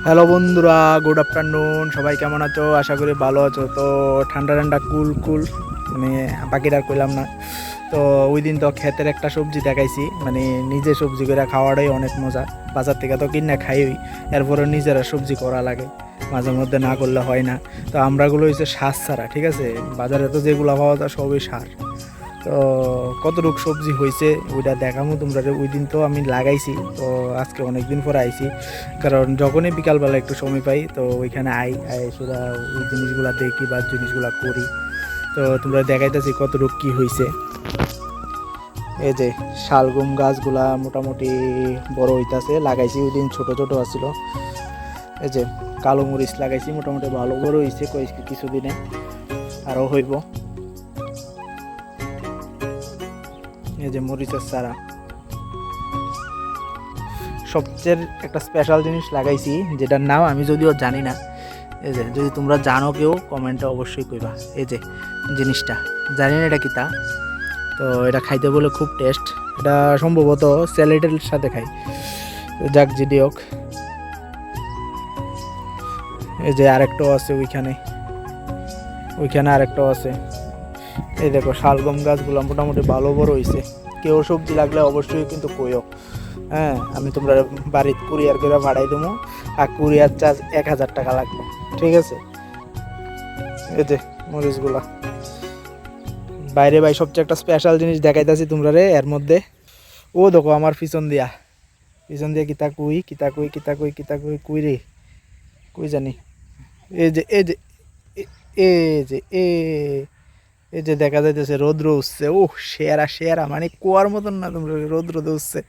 Hello বন্ধুরা, good afternoon. সবাই কেমন আছো? আশা করি ভালো আছো। তো ঠান্ডা ঠান্ডা কুল কুল, মানে বাকিটা কইলাম না। তো ওই দিন তো ক্ষেতের একটা সবজি দেখাইছি, মানে নিজে সবজি করে খাওয়াটাই অনেক মজা। বাজার থেকে তো কিনে খাইই, এরপরে নিজেরা সবজি করা লাগে, মাঝে মধ্যে না করলে হয় না। তো আমরাগুলো হচ্ছে সার ছাড়া, ঠিক আছে? বাজারে তো যেগুলো পাওয়া যায় সবই সার। তো কতটুকু সবজি হয়েছে ওইটা দেখামো তোমরা। ওই দিন তো আমি লাগাইছি, তো আজকে অনেক দিন পরে আইছি, কারণ যখনই বিকালবেলা একটু সময় পাই তো ওইখানে আই সেটা ওই জিনিসগুলো দেখি বা জিনিসগুলো করি। তো তোমরা দেখাইতেছি কতটুকু কি হয়েছে। এই যে শালগম গাছগুলা মোটামুটি বড় হইতাছে, লাগাইছি ওই দিন ছোট ছোট আছিল। এই যে কালো মরিচ লাগাইছি, মোটামুটি ভালো বড় হয়েছে, কিছুদিনে আরও হইব। এই যে মরিচের চারা, সবচেয়ে একটা স্পেশাল জিনিস লাগাইছি যেটার নাম আমি যদিও জানি না। এই যে যদি তোমরা জানো কেউ কমেন্টে অবশ্যই কইবা। এই যে জিনিসটা জানি না এটা কি তা। তো এটা খাইতে বলে খুব টেস্ট, এটা সম্ভবত স্যালাডের সাথে খাই। যাক যেটি হোক, এই যে আরেকটাও আছে ওইখানে, আরেকটাও আছে। এই দেখো শালগম গাছগুলো মোটামুটি ভালো বড় হয়েছে। কেউ সবজি লাগলে অবশ্যই কিন্তু কইও। হ্যাঁ, আমি তোমরা বাড়িতে কুরিয়ার করে ভাড়াই দেবো, আর কুরিয়ার চার্জ 1000 টাকা লাগবে, ঠিক আছে? এই যে মরিচগুলা বাইরে ভাই সবচেয়ে একটা স্পেশাল জিনিস দেখাইতেছি তোমরা রে এর মধ্যে। ও দেখো আমার পিছন দিয়া কিতা কুই কিতা কুই কিতা কুই কিতা কুই কুই রে, কুই জানি। এই যে এই যে এই যে এই যে দেখা যাইতেছে রৌদ্র উঠছে। ও সেরা সেরা, মানে কুয়ার মতন না, তোমরা রৌদ্র উঠছে।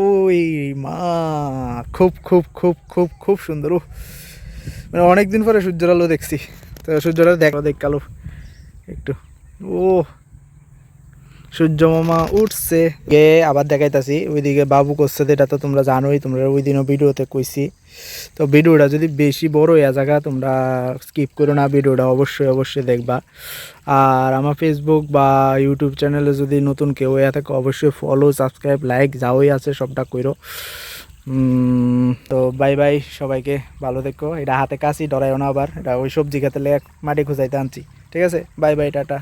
ওই মা, খুব খুব খুব খুব খুব সুন্দর। ও মানে অনেকদিন পরে সূর্যের আলো দেখছি। তো সূর্যের আলো দেখালো একটু। ও সূর্য মামা উঠছে গে, আবার দেখাইতাছি ওইদিকে বাবু করছে, এটা তো তোমরা জানোই, তোমরা ওই দিনও ভিডিওতে কইছি। তো ভিডিওটা যদি বেশি বড় হয়ে জায়গা তোমরা স্কিপ করো না, ভিডিওটা অবশ্যই অবশ্যই দেখবা। আর আমার ফেসবুক বা ইউটিউব চ্যানেলে যদি নতুন কেউ হয়ে থাকে অবশ্যই ফলো, সাবস্ক্রাইব, লাইক যাওই আছে সবটা কইরো। তো বাই বাই সবাইকে, ভালো থেকো। এটা হাতে কাশি, ডরাইও না আবার, এটা ওই সবজি খেতে লেগে মাটি খুঁজাইতে আনছি, ঠিক আছে? Bye bye, tata.